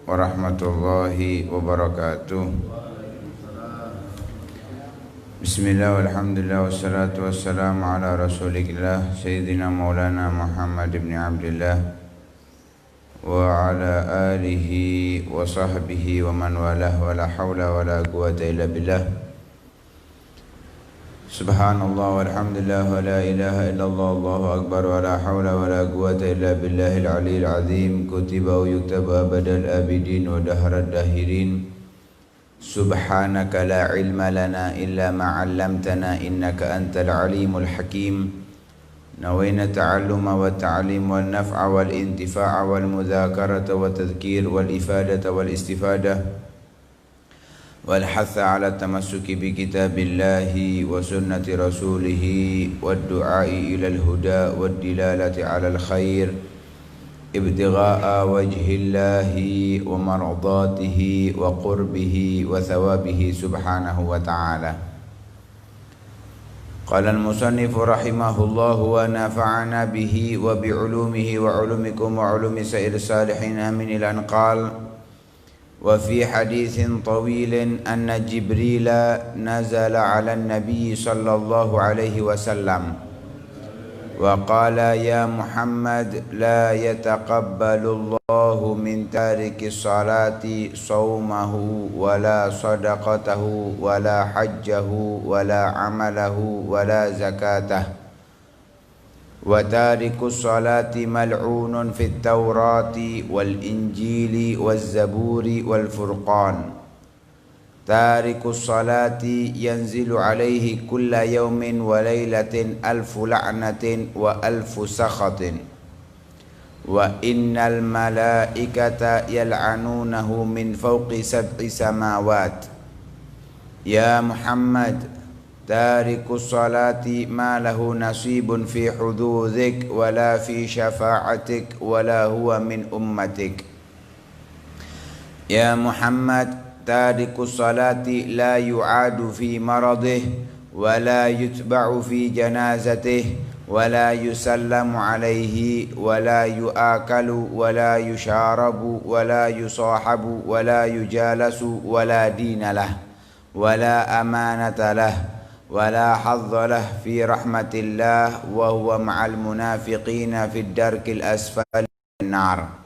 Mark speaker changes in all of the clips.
Speaker 1: warahmatullahi wabarakatuh. Bismillah walhamdulillah wassalatu wassalamu ala rasulillah Sayyidina maulana Muhammad ibn Abdillah wa ala alihi wa sahbihi wa man walah wa la hawla wa la quwata illa billah. Subhanallah walhamdulillah wa la ilaha illallah Allahu akbar wa la hawla wa la quwata illa billahil aliyyil azim. Kutiba wa yuktaba abadal abidin wa daharad dahirin. Subhanaka la ilma lana illa ma 'allamtana innaka antal alimul hakim. Nawayna ta'alluma wa ta'lim wal naf'a wal intifa'a wal mudzakarata wa tadhkir wal ifadata wal istifadah wal hatha 'ala tamassuki bi kitabillahi wa sunnati rasulih wad du'a'i ila al huda wad dilalati 'ala al khair ibtigha'a wajhillahi wa mardatihi wa qurbihi wa thawabihi subhanahu wa ta'ala. Qala al-musannifu rahimahullahu wa nafa'ana bihi wa bi'ulumihi wa ulumikum wa ulumi sa'ir salihin amin ila anqal. Wa fi hadithin tawilin anna Jibrila nazala ala nabi sallallahu alaihi wasallam wa qala ya Muhammad la yataqabbalu Allahu min tariki salati sawmahu wala sadaqatahu wala hajjahu wala amalahu wala zakatahu wa tariku salati mal'unun fit tawrati wal injili waz zaburi wal furqan. Tariku salati yanzilu alaihi kulla yawmin wa laylatin alfu la'natin wa alfu sakhatin wa innal malaikata yal'anunahu min fawqi sab'i samawat. Ya Muhammad, tariku salati ma lahu nasibun fi hududhik wa la fi syafa'atik wa la huwa min ummatik. Ya Muhammad, tariku salati la yu'adu fi maradih wa la yutba'u fi janazatih wa la yusallamu alaihi wa la yu'akalu wa la yusharabu wa la yusahabu wa la yujalasu wa la dina lah wa la amanata lah wa la hadza lah fi rahmatillah wa huwa ma'al munafiqina fi darkil asfali nar.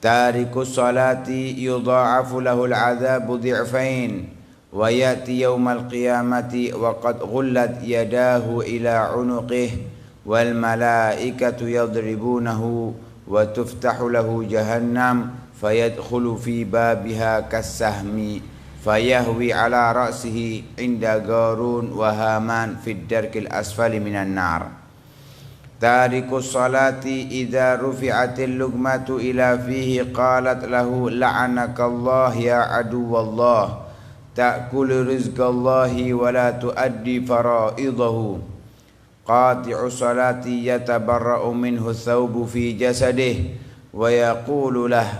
Speaker 1: Tariku salati yudha'afu lahul adzabu dhi'fain wa ya'ti yawmal qiyamati wa qad ghullat yadahu ila unuqih wal malaikatu yadribunahu wa tuftahu lahu jahannam fayadkhulu fi babiha kassahmi fayahwi ala ra'sihi inda Qarun wa Haman fid darkil asfali minan nar. Tariku salati idza rufi'atil luqmatu ila fihi qalat lahu la'anakallah ya aduwallah ta'kulu rizqallahi wa la tuaddi fara'idahu. Qati'u salati yatabarra'u minhu thawbu fi jasadih wa yaqulu lah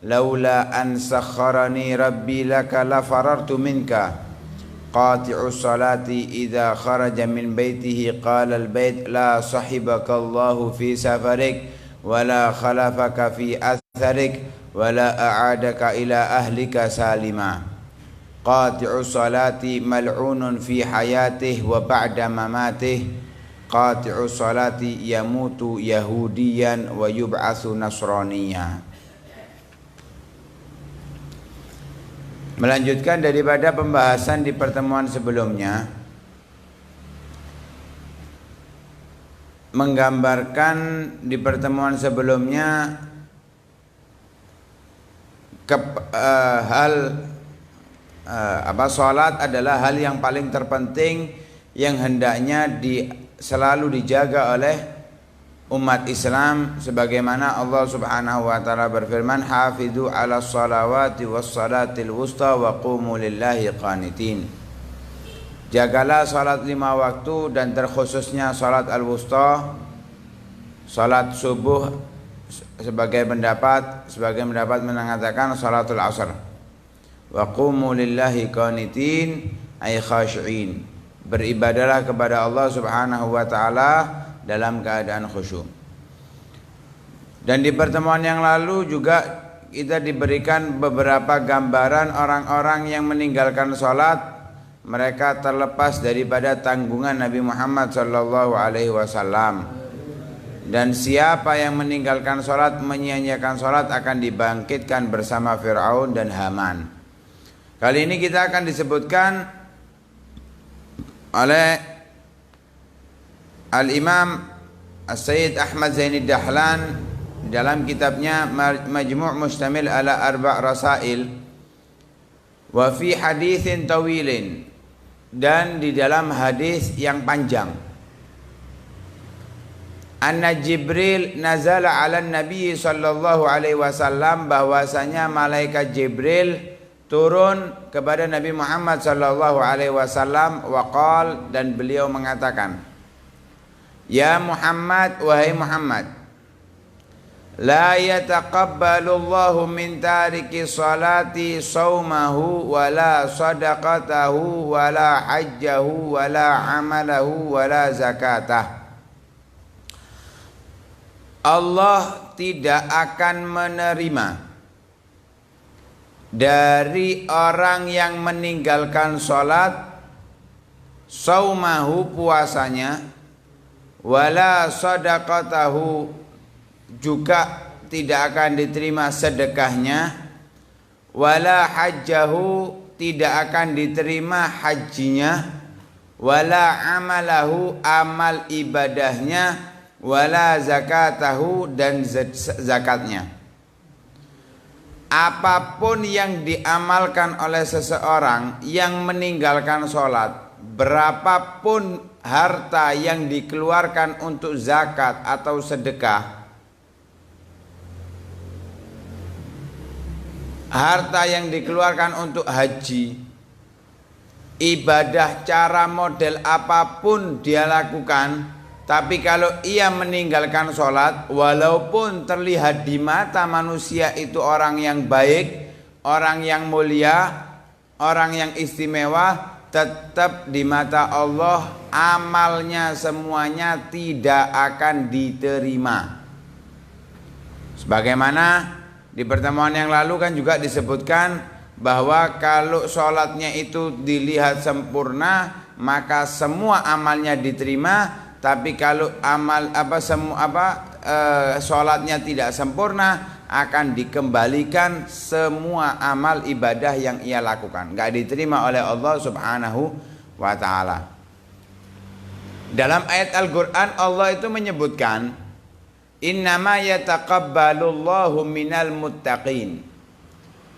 Speaker 1: laula an sakharani rabbi laka la farartu minka. Qati'u salati idza kharaja min baitihi qala al-bait la sahibaka Allahu fi safarik wa la khalafaka fi atharik wa la a'adaka ila ahlika salima. Qati'u salati mal'unun fi hayatihi wa ba'da mamatihi. Qati'u salati yamutu yahudiyan wa yub'atsu nasraniya. Melanjutkan daripada pembahasan di pertemuan sebelumnya, menggambarkan di pertemuan sebelumnya salat adalah hal yang paling terpenting yang hendaknya selalu dijaga oleh umat Islam, sebagaimana Allah Subhanahu wa taala berfirman, hafizu 'alas salawati was salatil wusta wa qumu lillahi qanitin. Jagalah salat 5 waktu dan terkhususnya salat al-wusta, salat subuh, sebagai pendapat mengatakan salatul asar. Wa qumu lillahi qanitin ay khashi'in. Beribadalah kepada Allah Subhanahu wa taala dalam keadaan khusyuk. Dan di pertemuan yang lalu juga kita diberikan beberapa gambaran orang-orang yang meninggalkan sholat, mereka terlepas daripada tanggungan Nabi Muhammad sallallahu alaihi wasallam. Dan siapa yang meninggalkan sholat, menyia-nyiakan sholat, akan dibangkitkan bersama Fir'aun dan Haman. Kali ini kita akan disebutkan oleh Al-Imam As-Sayyid Ahmad Zaini Dahlan dalam kitabnya Majmu' Mustamil ala Arba' Rasail wa fi hadithin tawilin, dan di dalam hadis yang panjang, anna Jibril nazala ala Nabi sallallahu alaihi wasallam, bahwasanya malaikat Jibril turun kepada Nabi Muhammad sallallahu alaihi wasallam, waqal, dan beliau mengatakan, ya Muhammad, wahai Muhammad, la yataqabbalu Allahu min tariki salati saumahu wala sadaqatahu wala hajjahu wala amalahu wala zakatah. Allah tidak akan menerima dari orang yang meninggalkan sholat, saumahu, puasanya, wala sadaqatahu, juga tidak akan diterima sedekahnya, wala hajjahu, tidak akan diterima hajinya, wala amalahu, amal ibadahnya, wala zakatahu, dan zakatnya. Apapun yang diamalkan oleh seseorang yang meninggalkan sholat, berapapun harta yang dikeluarkan untuk zakat atau sedekah, harta yang dikeluarkan untuk haji, ibadah cara model apapun dia lakukan, tapi kalau ia meninggalkan sholat, walaupun terlihat di mata manusia itu orang yang baik, orang yang mulia, orang yang istimewa, tetap di mata Allah amalnya semuanya tidak akan diterima. Sebagaimana di pertemuan yang lalu kan juga disebutkan bahwa kalau sholatnya itu dilihat sempurna, maka semua amalnya diterima. Tapi kalau sholatnya tidak sempurna, akan dikembalikan semua amal ibadah yang ia lakukan, nggak diterima oleh Allah Subhanahu wa ta'ala. Dalam ayat Al-Quran Allah itu menyebutkan, innama yataqabbalullahu minal muttaqin,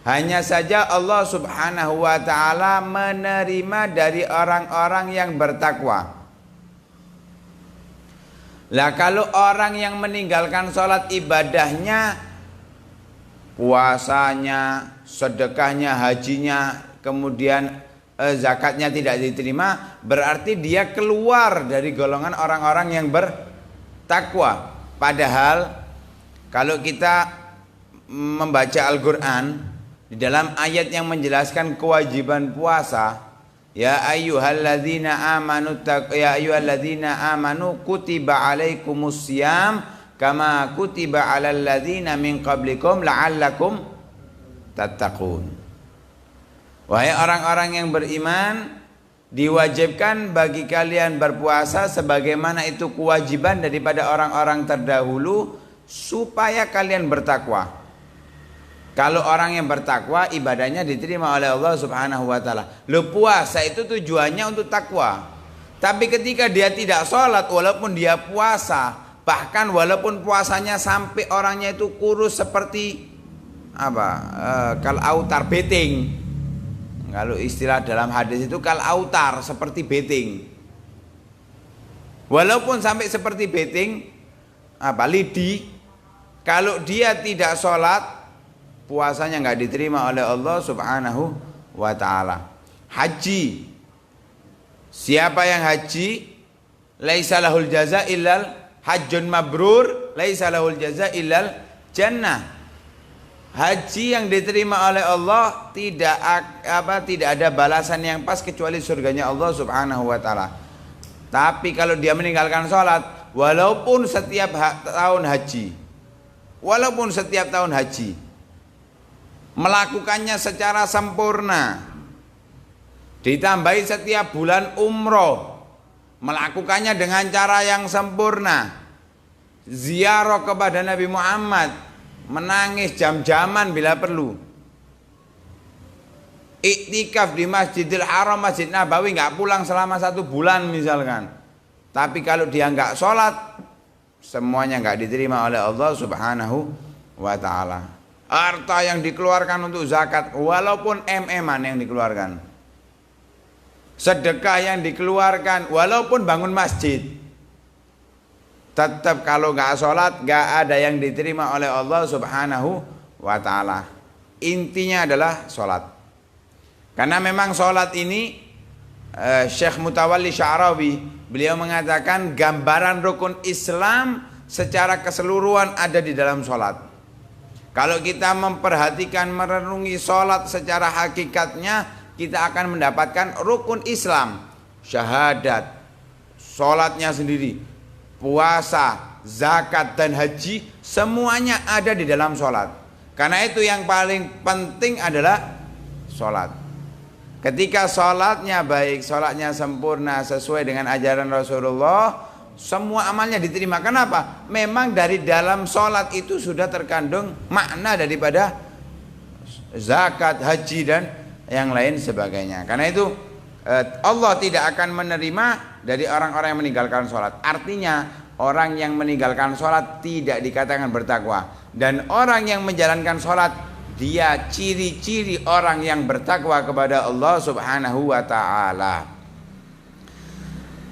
Speaker 1: hanya saja Allah Subhanahu wa ta'ala menerima dari orang-orang yang bertakwa. Lah kalau orang yang meninggalkan sholat, ibadahnya, puasanya, sedekahnya, hajinya, kemudian zakatnya tidak diterima, berarti dia keluar dari golongan orang-orang yang bertakwa. Padahal kalau kita membaca Al-Quran, di dalam ayat yang menjelaskan kewajiban puasa, ya ayyuhalladzina amanu kutiba alaikumussyam kama kutiba alal ladzina min qablikum la'allakum tattaqun. Wahai orang-orang yang beriman, diwajibkan bagi kalian berpuasa sebagaimana itu kewajiban daripada orang-orang terdahulu, supaya kalian bertakwa. Kalau orang yang bertakwa, ibadahnya diterima oleh Allah Subhanahu wa ta'ala. Lo puasa itu tujuannya untuk takwa. Tapi ketika dia tidak sholat, walaupun dia puasa, bahkan walaupun puasanya sampai orangnya itu kurus seperti kalautar beting. Kalau istilah dalam hadis itu kalautar, seperti beting. Walaupun sampai seperti beting, lidi, kalau dia tidak sholat, puasanya nggak diterima oleh Allah Subhanahu wa ta'ala. Haji, siapa yang haji, laisa lahul jaza illal hajjun mabrur, laisa lahul jaza illal jannah. Haji yang diterima oleh Allah tidak ada balasan yang pas kecuali surganya Allah Subhanahu wa ta'ala. Tapi kalau dia meninggalkan sholat, walaupun setiap tahun haji, melakukannya secara sempurna, ditambahi setiap bulan umroh, melakukannya dengan cara yang sempurna, ziarah kepada Nabi Muhammad, menangis jam-jaman bila perlu, iktikaf di Masjidil Haram, Masjid Nabawi, nggak pulang selama 1 bulan misalkan. Tapi kalau dia nggak sholat, semuanya nggak diterima oleh Allah Subhanahu wa ta'ala. Harta yang dikeluarkan untuk zakat, walaupun MM-an yang dikeluarkan, sedekah yang dikeluarkan, walaupun bangun masjid, tetap kalau nggak sholat nggak ada yang diterima oleh Allah Subhanahu wa ta'ala. Intinya adalah sholat. Karena memang sholat ini Syekh Mutawalli Sya'rawi, beliau mengatakan gambaran rukun Islam secara keseluruhan ada di dalam sholat. Kalau kita memperhatikan, merenungi sholat secara hakikatnya, kita akan mendapatkan rukun Islam, syahadat, sholatnya sendiri, puasa, zakat dan haji, semuanya ada di dalam sholat. Karena itu yang paling penting adalah sholat. Ketika sholatnya baik, sholatnya sempurna sesuai dengan ajaran Rasulullah, semua amalnya diterima. Kenapa? Memang dari dalam sholat itu sudah terkandung makna daripada zakat, haji dan yang lain sebagainya. Karena itu Allah tidak akan menerima dari orang-orang yang meninggalkan sholat. Artinya orang yang meninggalkan sholat tidak dikatakan bertakwa. Dan orang yang menjalankan sholat, dia ciri-ciri orang yang bertakwa kepada Allah Subhanahu wa ta'ala.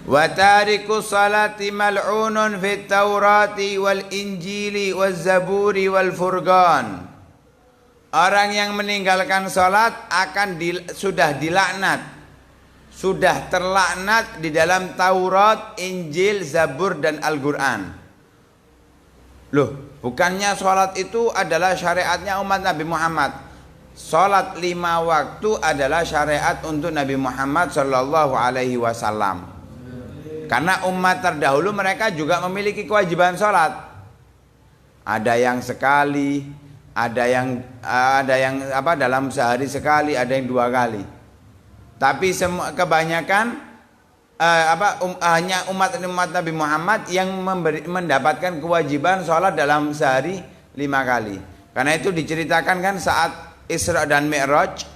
Speaker 1: Wa tariku salati mal'unun fit Taurati wal Injili wal Zaburi wal Furqan. Orang yang meninggalkan salat akan sudah dilaknat, sudah terlaknat di dalam Taurat, Injil, Zabur dan Al-Qur'an. Loh, bukannya sholat itu adalah syariatnya umat Nabi Muhammad. Sholat 5 waktu adalah syariat untuk Nabi Muhammad Sallallahu Alaihi Wasallam. Karena umat terdahulu mereka juga memiliki kewajiban sholat. Ada yang sekali, ada yang dalam sehari sekali, ada yang 2 kali. Tapi kebanyakan hanya umat Nabi Muhammad yang mendapatkan kewajiban sholat dalam sehari 5 kali. Karena itu diceritakan kan saat Isra dan Mi'raj,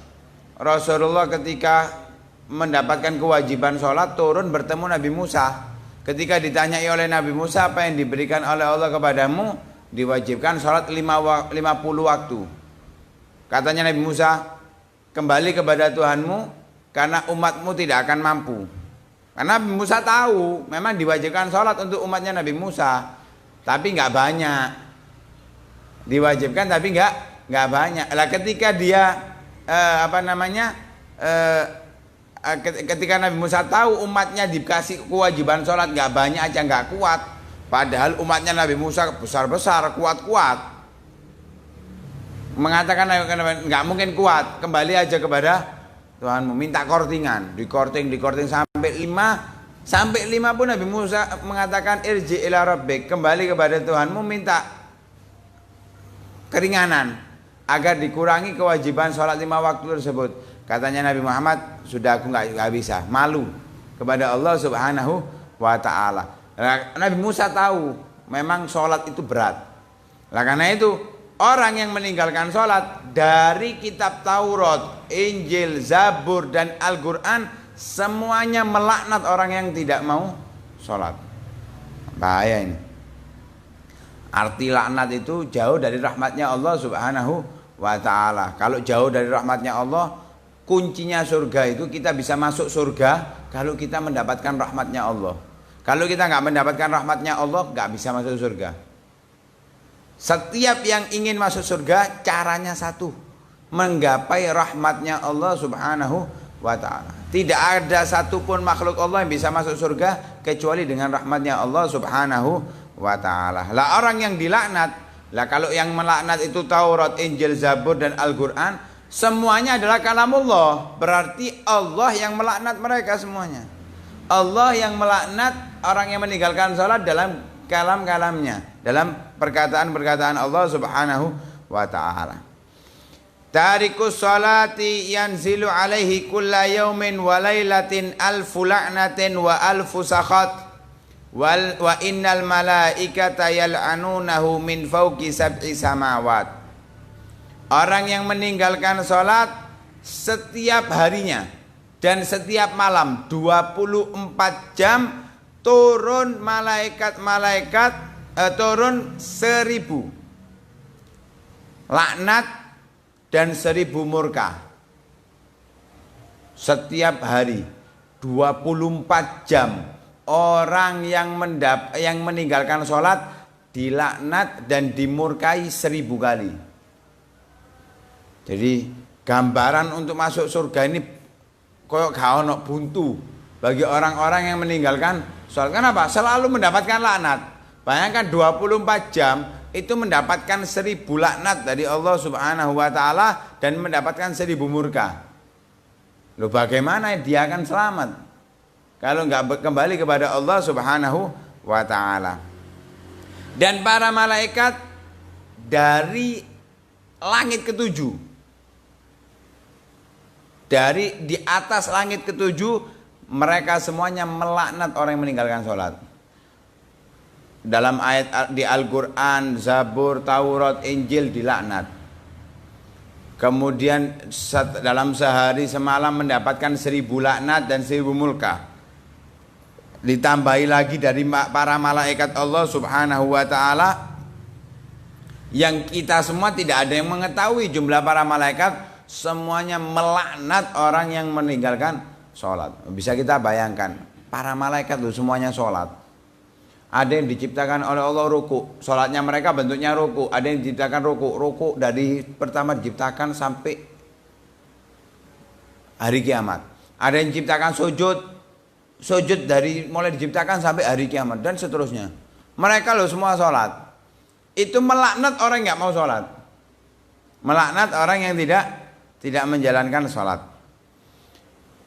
Speaker 1: Rasulullah ketika mendapatkan kewajiban sholat turun bertemu Nabi Musa. Ketika ditanyai oleh Nabi Musa, apa yang diberikan oleh Allah kepadamu? Diwajibkan sholat 50 waktu. Katanya Nabi Musa, kembali kepada Tuhanmu karena umatmu tidak akan mampu. Karena Nabi Musa tahu memang diwajibkan sholat untuk umatnya Nabi Musa, tapi nggak banyak. Diwajibkan tapi nggak banyak. Lah ketika dia ketika Nabi Musa tahu umatnya dikasih kewajiban sholat nggak banyak aja nggak kuat, padahal umatnya Nabi Musa besar-besar, kuat-kuat, mengatakan nggak mungkin kuat, kembali aja kepada Tuhanmu, minta kortingan, dikorting sampai 5 pun Nabi Musa mengatakan irji ila rabbik, kembali kepada Tuhanmu, minta keringanan agar dikurangi kewajiban sholat 5 waktu tersebut. Katanya Nabi Muhammad, sudah aku nggak bisa, malu kepada Allah Subhanahu wa ta'ala. Nabi Musa tahu memang sholat itu berat. Karena itu orang yang meninggalkan sholat dari kitab Taurat, Injil, Zabur dan Al-Quran, semuanya melaknat orang yang tidak mau sholat. Bahaya ini. Arti laknat itu jauh dari rahmatnya Allah Subhanahu wa ta'ala. Kalau jauh dari rahmatnya Allah, kuncinya surga itu kita bisa masuk surga kalau kita mendapatkan rahmatnya Allah. Kalau kita nggak mendapatkan rahmatnya Allah, nggak bisa masuk surga. Setiap yang ingin masuk surga caranya satu, menggapai rahmatnya Allah Subhanahu wa ta'ala. Tidak ada satupun makhluk Allah yang bisa masuk surga kecuali dengan rahmatnya Allah Subhanahu wa ta'ala. Lah orang yang dilaknat, lah kalau yang melaknat itu Taurat, Injil, Zabur dan Al-Quran, semuanya adalah kalamullah. Berarti Allah yang melaknat mereka semuanya. Allah yang melaknat orang yang meninggalkan sholat dalam kalam-kalamnya, dalam perkataan-perkataan Allah Subhanahu wa ta'ala. Tarikus salati yanzilu alaihi kulla yaumin wa lailatin alfu la'natin wa alfu sakhat wa innal malaikata yal'anunahu min fawqi sab'i samawat. Orang yang meninggalkan salat setiap harinya dan setiap malam 24 jam turun malaikat turun 1000 laknat dan 1000 murka setiap hari 24 jam. Orang yang meninggalkan sholat dilaknat dan dimurkai 1000 kali. Jadi gambaran untuk masuk surga ini koyok gak ono buntu bagi orang-orang yang meninggalkan sholat. Kenapa? Selalu mendapatkan laknat. Bayangkan 24 jam itu mendapatkan 1000 laknat dari Allah Subhanahu wa ta'ala dan mendapatkan 1000 murka. Loh, bagaimana dia akan selamat kalau enggak kembali kepada Allah Subhanahu wa ta'ala? Dan para malaikat dari langit ketujuh, dari di atas langit ketujuh, mereka semuanya melaknat orang yang meninggalkan sholat. Dalam ayat di Al-Quran, Zabur, Taurat, Injil dilaknat. Kemudian dalam sehari semalam mendapatkan 1000 laknat dan 1000 murka. Ditambahi lagi dari para malaikat Allah Subhanahu wa ta'ala, yang kita semua tidak ada yang mengetahui jumlah para malaikat. Semuanya melaknat orang yang meninggalkan sholat. Bisa kita bayangkan, para malaikat itu semuanya sholat. Ada yang diciptakan oleh Allah ruku, sholatnya mereka bentuknya ruku. Ada yang diciptakan ruku dari pertama diciptakan sampai hari kiamat. Ada yang diciptakan sujud dari mulai diciptakan sampai hari kiamat dan seterusnya. Mereka loh semua sholat. Itu melaknat orang yang nggak mau sholat, melaknat orang yang tidak menjalankan sholat.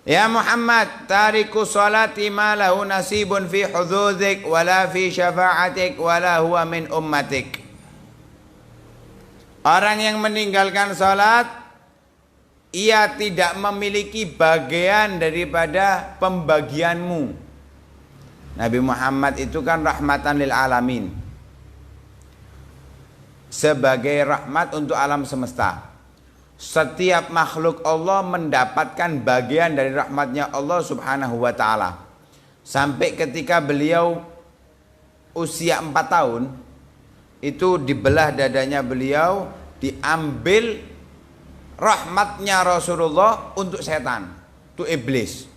Speaker 1: Ya Muhammad, tariku sholati ma lahu nasibun fi hududzik wala fi syafa'atik wala huwa min ummatik. Orang yang meninggalkan sholat, ia tidak memiliki bagian daripada pembagianmu. Nabi Muhammad itu kan rahmatan lil alamin, sebagai rahmat untuk alam semesta. Setiap makhluk Allah mendapatkan bagian dari rahmatnya Allah Subhanahu wa ta'ala. Sampai ketika beliau usia 4 tahun, itu dibelah dadanya beliau, diambil rahmatnya Rasulullah untuk setan, untuk iblis.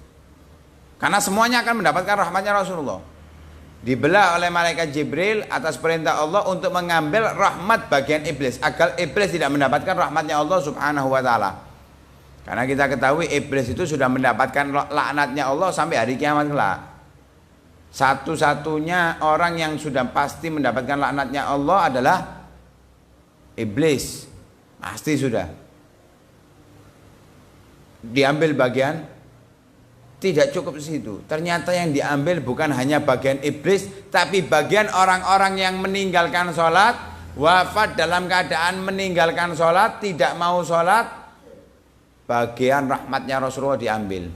Speaker 1: Karena semuanya akan mendapatkan rahmatnya Rasulullah. Dibelah oleh malaikat Jibril atas perintah Allah untuk mengambil rahmat bagian iblis, agar iblis tidak mendapatkan rahmatnya Allah Subhanahu wa ta'ala. Karena kita ketahui iblis itu sudah mendapatkan laknatnya Allah sampai hari kiamat kelak. Satu-satunya orang yang sudah pasti mendapatkan laknatnya Allah adalah iblis. Pasti sudah diambil bagian. Tidak cukup di situ. Ternyata yang diambil bukan hanya bagian iblis, tapi bagian orang-orang yang meninggalkan sholat, wafat dalam keadaan meninggalkan sholat, tidak mau sholat. Bagian rahmatnya Rasulullah diambil.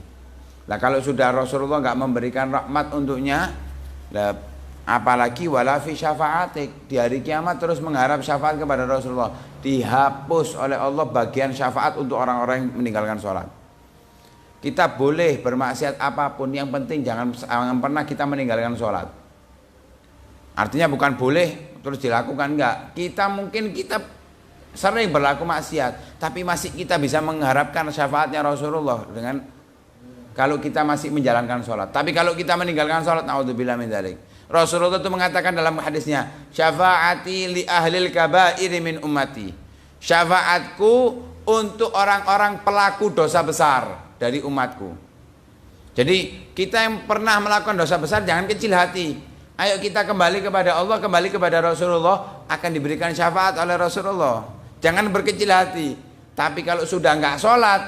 Speaker 1: Nah, kalau sudah Rasulullah nggak memberikan rahmat untuknya, nah, apalagi wala fi syafa'atik, di hari kiamat terus mengharap syafaat kepada Rasulullah, dihapus oleh Allah bagian syafaat untuk orang-orang yang meninggalkan sholat. Kita boleh bermaksiat apapun, yang penting jangan pernah kita meninggalkan sholat. Artinya bukan boleh terus dilakukan, enggak. Kita sering berlaku maksiat, tapi masih kita bisa mengharapkan syafaatnya Rasulullah dengan kalau kita masih menjalankan sholat. Tapi kalau kita meninggalkan sholat, naudzubillah min dzalik. Rasulullah itu mengatakan dalam hadisnya, syafaati li ahlil kabairi min ummati. Syafaatku untuk orang-orang pelaku dosa besar dari umatku. Jadi kita yang pernah melakukan dosa besar jangan kecil hati. Ayo kita kembali kepada Allah, kembali kepada Rasulullah, akan diberikan syafaat oleh Rasulullah. Jangan berkecil hati. Tapi kalau sudah nggak sholat,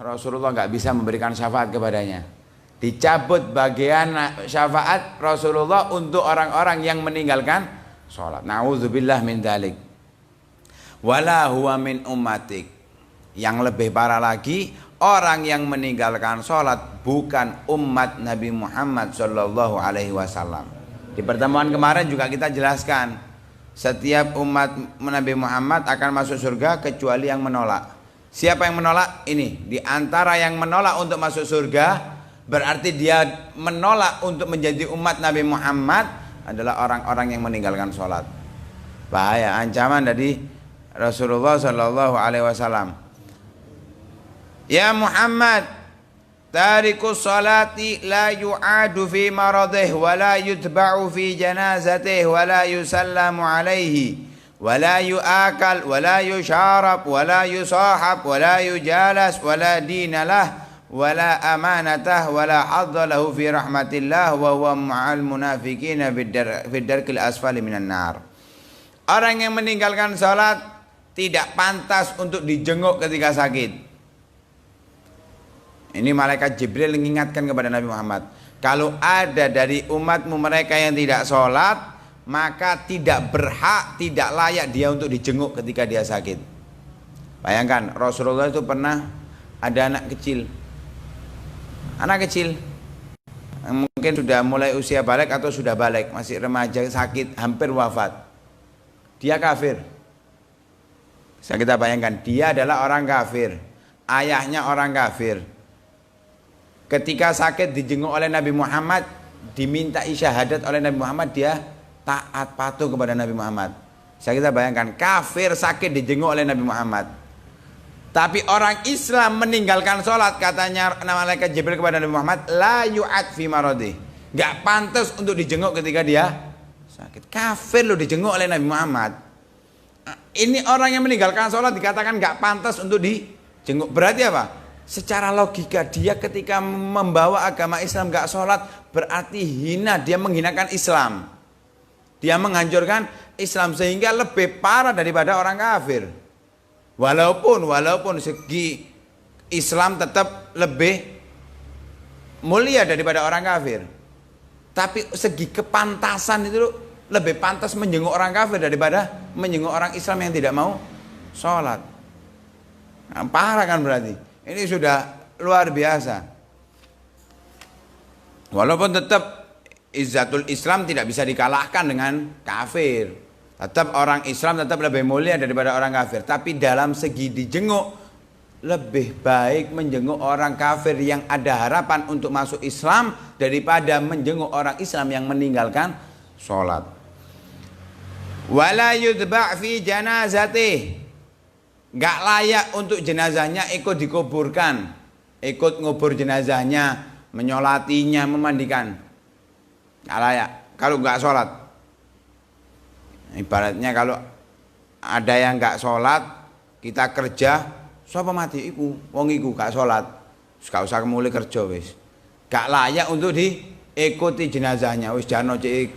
Speaker 1: Rasulullah nggak bisa memberikan syafaat kepadanya. Dicabut bagian syafaat Rasulullah untuk orang-orang yang meninggalkan sholat. Nauzubillah min dzalik. Wala huwa min ummatik. Yang lebih parah lagi, orang yang meninggalkan sholat bukan umat Nabi Muhammad Shallallahu Alaihi Wasallam. Di pertemuan kemarin juga kita jelaskan, setiap umat Nabi Muhammad akan masuk surga kecuali yang menolak. Siapa yang menolak? Ini di antara yang menolak untuk masuk surga, berarti dia menolak untuk menjadi umat Nabi Muhammad adalah orang-orang yang meninggalkan sholat. Bahaya, ancaman dari Rasulullah Shallallahu Alaihi Wasallam. Ya Muhammad, tarikus salati la yu'adu fi maradih wa la yutba'u fi janazatih wa la yusallamu alaihi wa la yu'akal wa la yusharab wa la yusahab wa la yujalas wa la dinalah wa la amanatah wa la hadda lahu fi rahmatillah wa huwa ma'al munafiqina fid darkil asfali minan nar. Orang yang meninggalkan salat tidak pantas untuk dijenguk ketika sakit. Ini malaikat Jibril mengingatkan kepada Nabi Muhammad, kalau ada dari umatmu mereka yang tidak sholat, maka tidak berhak, tidak layak dia untuk dijenguk ketika dia sakit. Bayangkan, Rasulullah itu pernah ada anak kecil mungkin sudah mulai usia balik atau sudah balik, masih remaja, sakit, hampir wafat. Dia kafir. Bisa kita bayangkan, dia adalah orang kafir, ayahnya orang kafir. Ketika sakit dijenguk oleh Nabi Muhammad, diminta isyahadat oleh Nabi Muhammad, dia taat patuh kepada Nabi Muhammad. Bisa kita bayangkan, kafir sakit dijenguk oleh Nabi Muhammad. Tapi orang Islam meninggalkan sholat, katanya malaikat Jibril kepada Nabi Muhammad, la yu'ad fi maradih, gak pantas untuk dijenguk ketika dia sakit. Kafir loh dijenguk oleh Nabi Muhammad. Ini orang yang meninggalkan sholat dikatakan gak pantas untuk dijenguk. Berarti apa? Secara logika dia ketika membawa agama Islam gak sholat, berarti hina, dia menghinakan Islam, dia menghancurkan Islam, sehingga lebih parah daripada orang kafir. Walaupun segi Islam tetap lebih mulia daripada orang kafir, tapi segi kepantasan itu lebih pantas menjenguk orang kafir daripada menjenguk orang Islam yang tidak mau sholat. Nah, parah kan berarti. Ini sudah luar biasa. Walaupun tetap izzatul Islam tidak bisa dikalahkan dengan kafir. Tetap orang Islam tetap lebih mulia daripada orang kafir. Tapi dalam segi dijenguk, lebih baik menjenguk orang kafir yang ada harapan untuk masuk Islam daripada menjenguk orang Islam yang meninggalkan sholat. Wala yudba' fi janazatih, gak layak untuk jenazahnya ikut dikuburkan, ikut ngubur jenazahnya, menyolatinya, memandikan. Gak layak kalau gak sholat. Ibaratnya kalau ada yang gak sholat, kita kerja, siapa mati iku, wong iku gak sholat, gak usah mulai kerja wis. Gak layak untuk diikuti jenazahnya, wis jano cik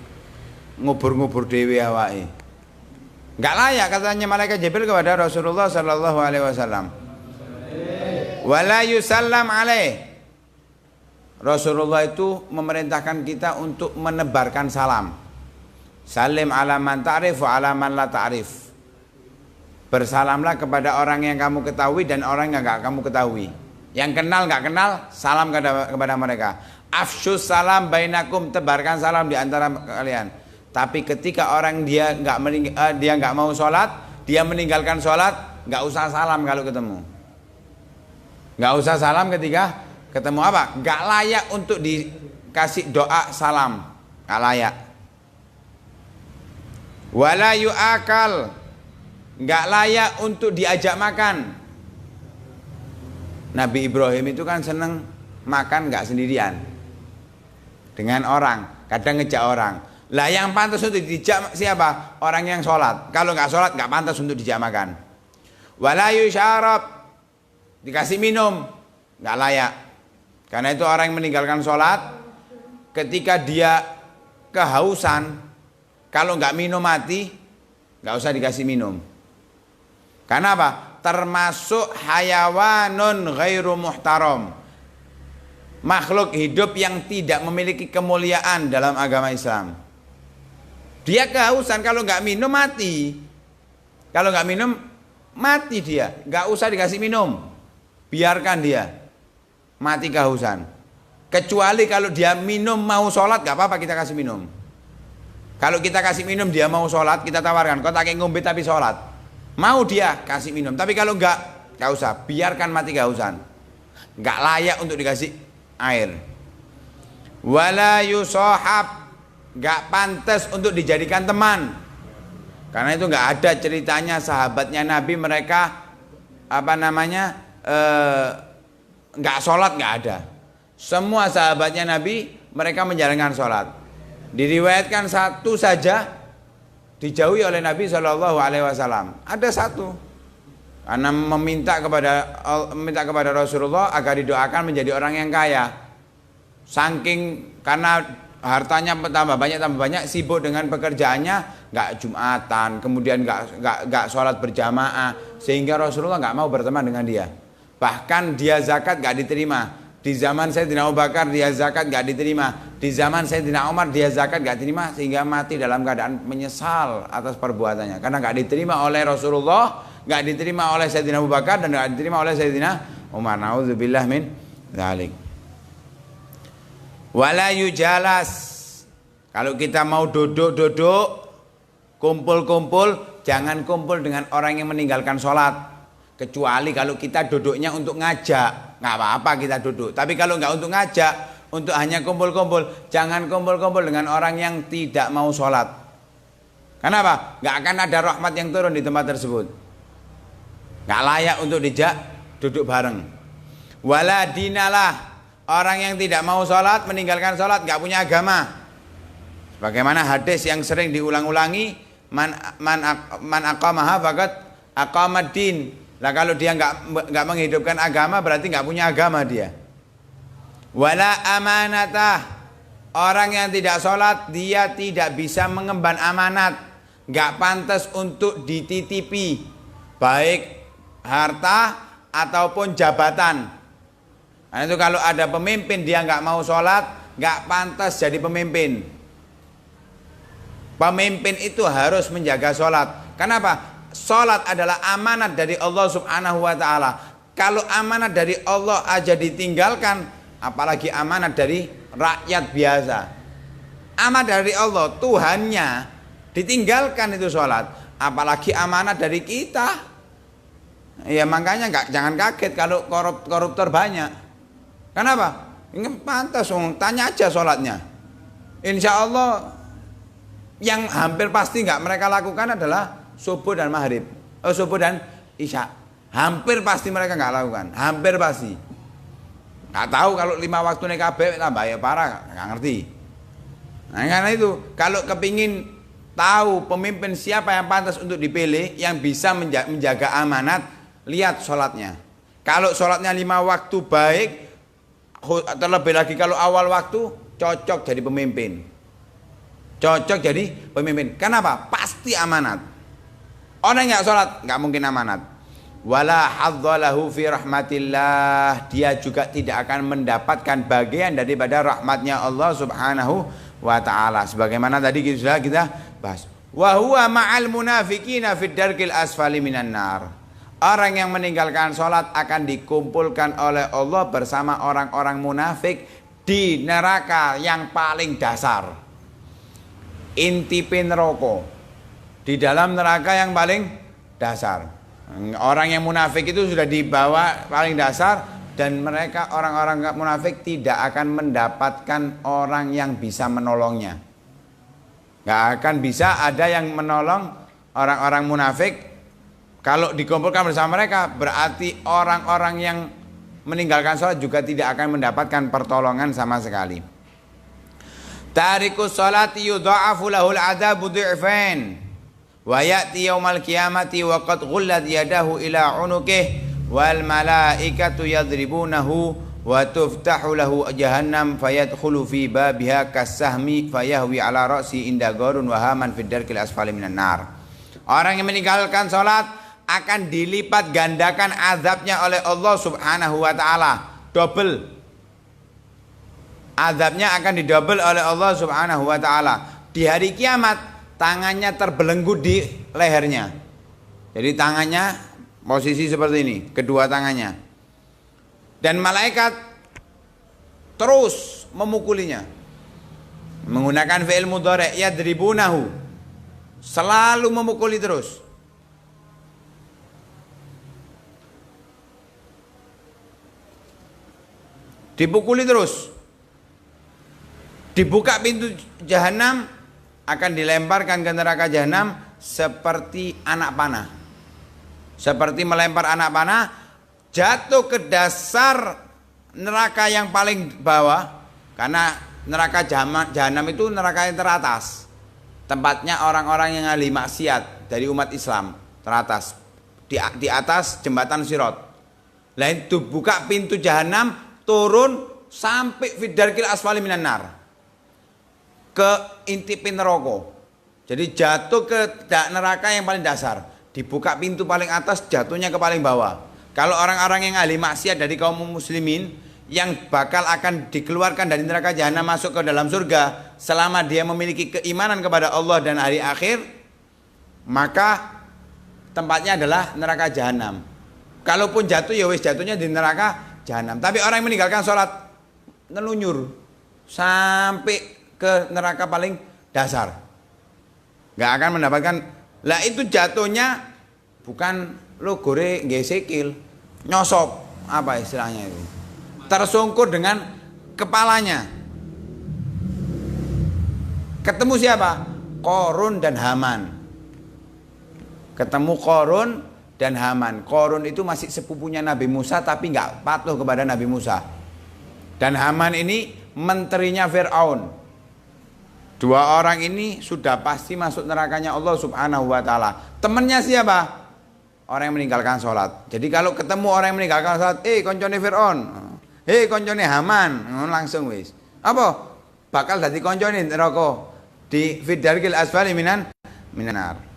Speaker 1: ngubur-ngubur dewi awake. Gak layak, katanya malaikat Jibril kepada Rasulullah Sallallahu Alaihi Wasallam. Wala yusallam alaih. Rasulullah itu memerintahkan kita untuk menebarkan salam. Salim ala man ta'rif wa ala man la ta'rif. Bersalamlah kepada orang yang kamu ketahui dan orang yang gak kamu ketahui. Yang kenal gak kenal, salam kepada mereka. Afsyus salam bainakum, tebarkan salam di antara kalian. Tapi ketika orang dia nggak mau sholat, dia meninggalkan sholat, nggak usah salam kalau ketemu. Nggak usah salam ketika ketemu apa? Nggak layak untuk dikasih doa salam, nggak layak. Wala yu'akal, nggak layak untuk diajak makan. Nabi Ibrahim itu kan seneng makan nggak sendirian, dengan orang, kadang ngejak orang. Lah yang pantas untuk dijak siapa? Orang yang sholat. Kalau nggak sholat nggak pantas untuk dijak makan. Wala yusyarab, dikasih minum, nggak layak. Karena itu orang yang meninggalkan sholat, ketika dia kehausan, kalau nggak minum mati, nggak usah dikasih minum. Karena apa? Termasuk hayawanun ghairu muhtaram, makhluk hidup yang tidak memiliki kemuliaan dalam agama Islam. Dia kehausan, kalau nggak minum mati. Kalau nggak minum mati dia, nggak usah dikasih minum, biarkan dia mati kehausan. Kecuali kalau dia minum mau sholat, nggak apa-apa kita kasih minum. Kalau kita kasih minum dia mau sholat, kita tawarkan, kau tak kayak ngombe tapi sholat, mau dia kasih minum. Tapi kalau nggak usah, biarkan mati kehausan, nggak layak untuk dikasih air. Wala yusahab, nggak pantas untuk dijadikan teman. Karena itu nggak ada ceritanya sahabatnya Nabi mereka nggak sholat, nggak ada. Semua sahabatnya Nabi mereka menjalankan sholat. Diriwayatkan satu saja dijauhi oleh Nabi Shallallahu Alaihi Wasallam. Ada satu karena meminta kepada Rasulullah agar didoakan menjadi orang yang kaya. Saking karena hartanya tambah banyak, sibuk dengan pekerjaannya, nggak jumatan, kemudian nggak sholat berjamaah, sehingga Rasulullah nggak mau berteman dengan dia. Bahkan dia zakat nggak diterima. Di zaman Sayyidina Abu Bakar dia zakat nggak diterima. Di zaman Sayyidina Umar dia zakat nggak diterima, sehingga mati dalam keadaan menyesal atas perbuatannya. Karena nggak diterima oleh Rasulullah, nggak diterima oleh Sayyidina Abu Bakar, dan nggak diterima oleh Sayyidina Umar. Nauzubillah min dzalik. Wala yujalas, kalau kita mau duduk, kumpul-kumpul, jangan kumpul dengan orang yang meninggalkan sholat. Kecuali kalau kita duduknya untuk ngajak, nggak apa-apa kita duduk. Tapi kalau nggak untuk ngajak, untuk hanya kumpul-kumpul, jangan kumpul-kumpul dengan orang yang tidak mau sholat. Kenapa? Nggak akan ada rahmat yang turun di tempat tersebut. Nggak layak untuk dijak duduk bareng. Wala dinalah, orang yang tidak mau sholat, meninggalkan sholat, nggak punya agama. Bagaimana hadis yang sering diulang-ulangi, man aqamaha faqad aqamad din. Lah kalau dia nggak menghidupkan agama, berarti nggak punya agama dia. Wala amanatah, orang yang tidak sholat dia tidak bisa mengemban amanat, nggak pantas untuk dititipi, baik harta ataupun jabatan. Nah itu kalau ada pemimpin dia nggak mau sholat, nggak pantas jadi pemimpin. Pemimpin itu harus menjaga sholat. Kenapa? Sholat adalah amanat dari Allah Subhanahu wa Ta'ala. Kalau amanat dari Allah aja ditinggalkan, apalagi amanat dari rakyat biasa. Amanat dari Allah, Tuhannya, ditinggalkan itu sholat, apalagi amanat dari kita. Ya makanya jangan kaget kalau koruptor banyak. Kenapa? Ini pantas, tanya aja sholatnya. Insya Allah yang hampir pasti nggak mereka lakukan adalah subuh dan maghrib, subuh dan isya. Hampir pasti mereka nggak lakukan, hampir pasti. Nggak tahu kalau 5 waktu nih kabeh tambah ya parah, nggak ngerti. Nah karena itu kalau kepingin tahu pemimpin siapa yang pantas untuk dipilih, yang bisa menjaga amanat, lihat sholatnya. Kalau sholatnya 5 waktu baik, terlebih lagi kalau awal waktu, cocok jadi pemimpin. Cocok jadi pemimpin. Kenapa? Pasti amanat. Orang yang nggak sholat nggak mungkin amanat. Wala hadzalahu fi rahmatillah, dia juga tidak akan mendapatkan bagian daripada rahmatnya Allah Subhanahu wa Ta'ala. Sebagaimana tadi sudah kita bahas. Wa huwa ma'al munafiqina fid darkil asfali minan nar. Orang yang meninggalkan sholat akan dikumpulkan oleh Allah bersama orang-orang munafik di neraka yang paling dasar. Intipin neraka. Di dalam neraka yang paling dasar. Orang yang munafik itu sudah dibawa paling dasar, dan mereka orang-orang munafik tidak akan mendapatkan orang yang bisa menolongnya. Gak akan bisa ada yang menolong orang-orang munafik. Kalau dikumpulkan bersama mereka, berarti orang-orang yang meninggalkan sholat juga tidak akan mendapatkan pertolongan sama sekali. Tarikus sholati yudha'afu lahul adzabu dhi'fain. Wa ya'ti yaumal qiyamati wa qad ghullat yadahu ila unuqih wal malaikatu yadribunahu wa tuftahu lahu jahannam fayadkhulu fi babiha kasahmi fayahwi ala ra'si inda gharun wa haman fid darkil asfali minan nar. Orang yang meninggalkan salat akan dilipat gandakan azabnya oleh Allah Subhanahu wa Ta'ala, double. Azabnya akan didouble oleh Allah Subhanahu wa Ta'ala. Di hari kiamat tangannya terbelenggu di lehernya. Jadi tangannya Posisi seperti ini, kedua tangannya. Dan malaikat terus memukulinya. Menggunakan fi'il mudhari' yadribunahu. Selalu memukuli terus. Dipukuli terus. Dibuka pintu jahanam, akan dilemparkan ke neraka jahanam seperti anak panah. Seperti melempar anak panah, jatuh ke dasar neraka yang paling bawah. Karena neraka jahanam itu neraka yang teratas. Tempatnya orang-orang yang ahli maksiat dari umat Islam, teratas. Di atas jembatan Sirat. Lain itu buka pintu jahanam, turun sampai fidarkil asfali minan nar. Ke intipin neraka. Jadi jatuh ke neraka yang paling dasar. Dibuka pintu paling atas, jatuhnya ke paling bawah. Kalau orang-orang yang ahli maksiat dari kaum muslimin yang bakal akan dikeluarkan dari neraka jahanam masuk ke dalam surga selama dia memiliki keimanan kepada Allah dan hari akhir, maka tempatnya adalah neraka jahanam. Kalaupun jatuh ya wis jatuhnya di neraka jahanam. Tapi orang yang meninggalkan sholat nelunyur sampai ke neraka paling dasar, nggak akan mendapatkan. Lah itu jatuhnya bukan lo gore nggih sikil, nyosop apa istilahnya itu, tersungkur dengan kepalanya. Ketemu siapa? Qarun dan Haman. Ketemu Qarun dan Haman. Qarun itu masih sepupunya Nabi Musa tapi nggak patuh kepada Nabi Musa. Dan Haman ini menterinya Fir'aun. Dua orang ini sudah pasti masuk nerakanya Allah Subhanahu wa ta'ala. Temennya siapa? Orang yang meninggalkan sholat. Jadi kalau ketemu orang yang meninggalkan sholat, koncone Fir'aun, koncone Haman, langsung wis. Apa? Bakal dadi koncone neraka di fidarkil asfali minan nar.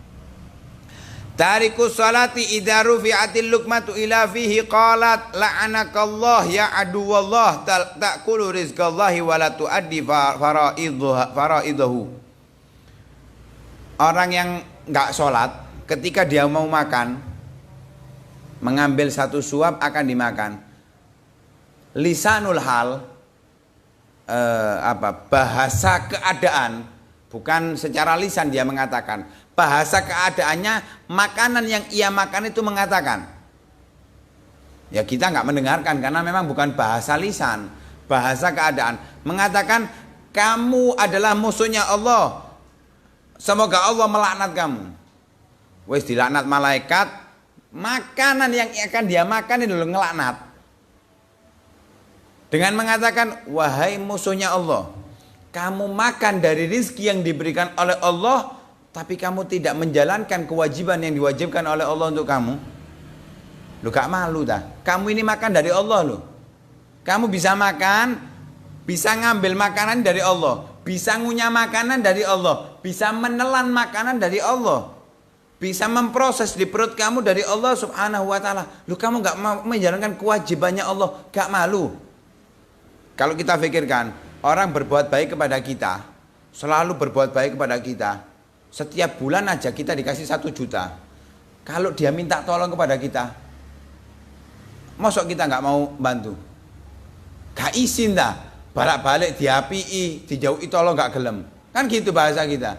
Speaker 1: Tarikus salati idza rufi'atil luqmatu ila fihi qalat la'anakallah ya aduwallah ta'kulu rizqallahi wa la tuaddi faraidahu. Orang yang enggak sholat ketika dia mau makan, mengambil satu suap akan dimakan. Lisanul hal, bahasa keadaan, bukan secara lisan dia mengatakan. Bahasa keadaannya, makanan yang ia makan itu mengatakan. Ya kita nggak mendengarkan karena memang bukan bahasa lisan, bahasa keadaan. Mengatakan kamu adalah musuhnya Allah. Semoga Allah melaknat kamu. Wes dilaknat malaikat. Makanan yang akan dia makan itu ngelaknat. Dengan mengatakan wahai musuhnya Allah, kamu makan dari rizki yang diberikan oleh Allah, tapi kamu tidak menjalankan kewajiban yang diwajibkan oleh Allah untuk kamu. Lu gak malu dah? Kamu ini makan dari Allah lu. Kamu bisa makan, bisa ngambil makanan dari Allah, bisa ngunyah makanan dari Allah, bisa menelan makanan dari Allah, bisa memproses di perut kamu dari Allah Subhanahu wa ta'ala. Lu kamu gak mau menjalankan kewajibannya Allah, gak malu? Kalau kita pikirkan, orang berbuat baik kepada kita, selalu berbuat baik kepada kita, setiap bulan aja kita dikasih 1 juta. Kalau dia minta tolong kepada kita, mosok kita nggak mau bantu? Gak izin dah. Balik-balik diapii, dijauhi tolong gak gelem. Kan gitu bahasa kita.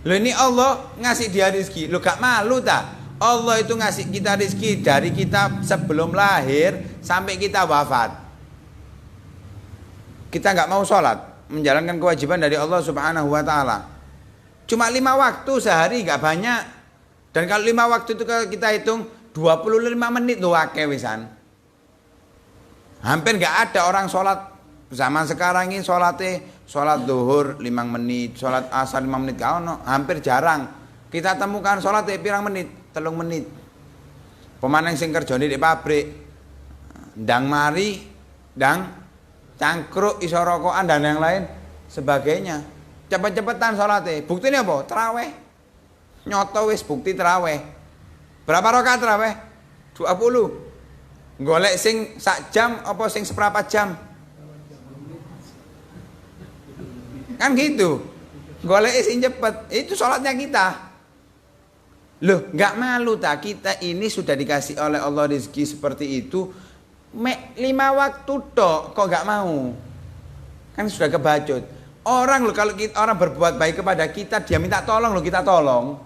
Speaker 1: Loh ini Allah ngasih dia rezeki. Lo gak malu tak? Allah itu ngasih kita rezeki dari kita sebelum lahir sampai kita wafat. Kita nggak mau sholat, menjalankan kewajiban dari Allah Subhanahu wa ta'ala. Cuma 5 waktu sehari gak banyak. Dan kalau 5 waktu itu kita hitung 25 menit tuh akeh wisan. Hampir gak ada orang sholat zaman sekarang ini sholat duhur 5 menit, sholat asar 5 menit gak ono, hampir jarang. Kita temukan sholat pirang menit, 3 menit. Pemaneng sing kerjane di pabrik, ndang mari, ndang cangkruk iso rokokan dan yang lain sebagainya. Cepet-cepetan sholatnya. Buktinya apa? Terawih. Nyoto wis bukti terawih. Berapa rakaat terawih? 20. Golek sing sak jam apa sing seperempat jam? Kan gitu. Golek sing cepet. Itu sholatnya kita. Loh, nggak malu tak? Kita ini sudah dikasih oleh Allah rezeki seperti itu. 5 waktu tok, kok nggak mau? Kan sudah kebacut. Orang loh, kalau orang berbuat baik kepada kita, dia minta tolong loh, kita tolong.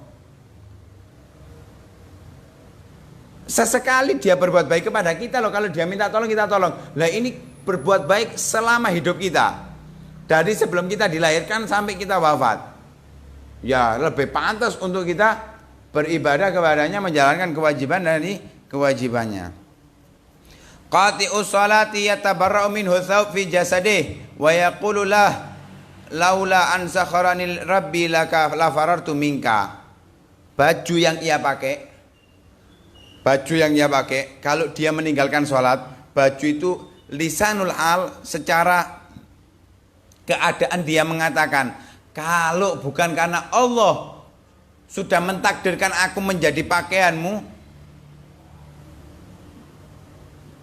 Speaker 1: Sesekali dia berbuat baik kepada kita loh, kalau dia minta tolong kita tolong. Lah ini berbuat baik selama hidup kita. Dari sebelum kita dilahirkan sampai kita wafat. Ya lebih pantas untuk kita beribadah kepadanya, menjalankan kewajiban dari kewajibannya. Qati'us salati yatabarra'u minhu thawb fi jasadih wa yaqulu lah laula an sakharani rabbi laka la farartu minka. Baju yang ia pakai, kalau dia meninggalkan sholat, baju itu lisanul hal, secara keadaan dia mengatakan, kalau bukan karena Allah sudah mentakdirkan aku menjadi pakaianmu,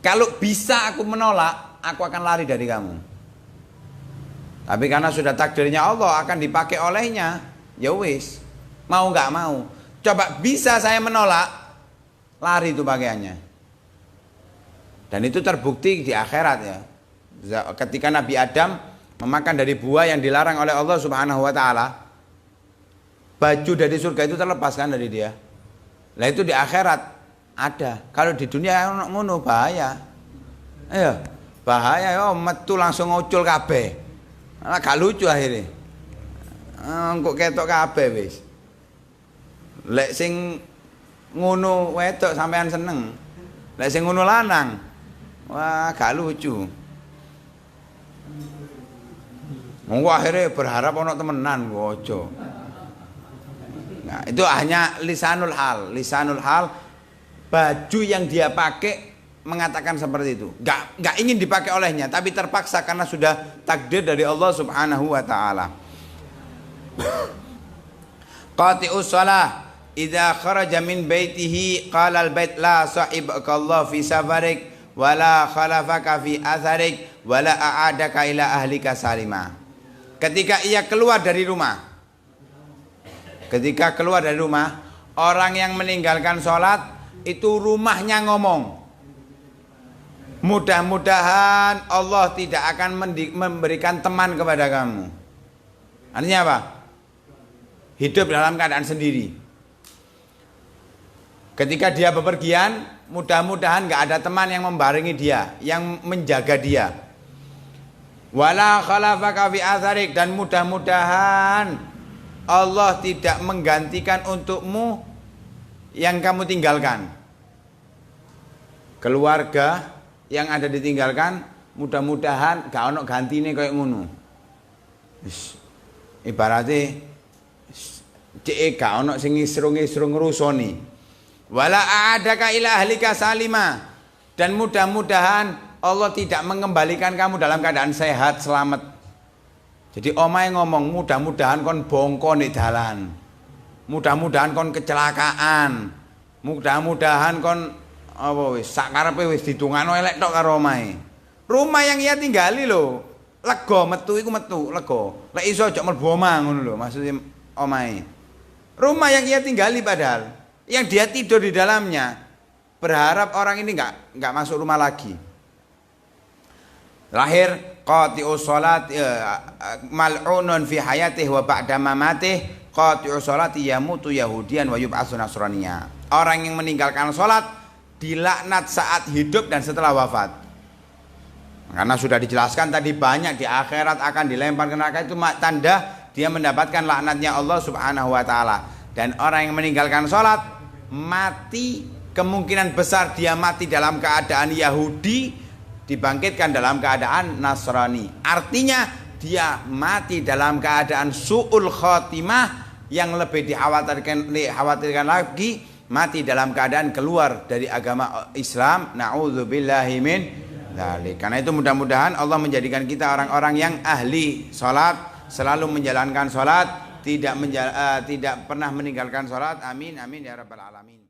Speaker 1: kalau bisa aku menolak, aku akan lari dari kamu. Tapi karena sudah takdirnya Allah akan dipakai olehnya, ya wis, mau nggak mau. Coba bisa saya menolak, lari itu pakaiannya. Dan itu terbukti di akhirat ya. Ketika Nabi Adam memakan dari buah yang dilarang oleh Allah Subhanahu wa taala, baju dari surga itu terlepaskan dari dia. Lah itu di akhirat ada. Kalau di dunia ngono bahaya. Ayo, bahaya yo metu langsung ngucul kabeh. Gak lucu akhirnya. Kok ketok kabeh wis. Lek sing ngono wedok sampean seneng. Lek sing ngono lanang, wah gak lucu. Monggo akhirnya berharap ono temenan ojo. Nah, itu hanya lisanul hal. Lisanul hal, baju yang dia pakai mengatakan seperti itu. Gak ingin dipakai olehnya, tapi terpaksa karena sudah takdir dari Allah Subhanahu wa taala. Qati'us shalah idza kharaja min baitihi qala al bait la sahibaka Allah fi safarik wala khalafaka fi atharik wala a'adaka ila ahlika salima. Ketika ia keluar dari rumah, orang yang meninggalkan sholat itu rumahnya ngomong, mudah-mudahan Allah tidak akan memberikan teman kepada kamu. Artinya apa? Hidup dalam keadaan sendiri. Ketika dia bepergian, mudah-mudahan gak ada teman yang membarengi dia, yang menjaga dia. Wala khalafaka fi atharik, dan mudah-mudahan Allah tidak menggantikan untukmu yang kamu tinggalkan. Keluarga yang ada ditinggalkan, mudah-mudahan gak ono gantine kayak ngono. Ibaratnya cek gak ono sing ngisrung-ngisrung ngrusoni. Wala a'adaka ila ahlika salima, dan mudah-mudahan Allah tidak mengembalikan kamu dalam keadaan sehat selamat. Jadi omahe ngomong mudah-mudahan kon bongko ning dalan. Mudah-mudahan kon kecelakaan. Mudah-mudahan kon apa wis sak karepe wis ditungano elek tok karo omahe. Rumah yang ia tinggali lho, lega metu iku metu, lega. Lek iso aja mlebu omah ngono lho, maksudnya omahe. Rumah yang ia tinggali padahal yang dia tidur di dalamnya, berharap orang ini enggak masuk rumah lagi. Lahir qati'us salat mal'unun fi hayatihi wa ba'da mamatih, qati'us salati yamutu yahudian wa yub'atsu nasraniya. Orang yang meninggalkan salat dilaknat saat hidup dan setelah wafat. Karena sudah dijelaskan tadi banyak, di akhirat akan dilempar ke neraka, itu tanda dia mendapatkan laknatnya Allah Subhanahu wa taala. Dan orang yang meninggalkan salat mati, kemungkinan besar dia mati dalam keadaan Yahudi, dibangkitkan dalam keadaan Nasrani. Artinya dia mati dalam keadaan su'ul khotimah, yang lebih dikhawatirkan lagi mati dalam keadaan keluar dari agama Islam. Na'udzubillahi min dzalik. Karena itu mudah-mudahan Allah menjadikan kita orang-orang yang ahli salat, selalu menjalankan salat, tidak pernah meninggalkan salat. Amin amin ya rabbal alamin.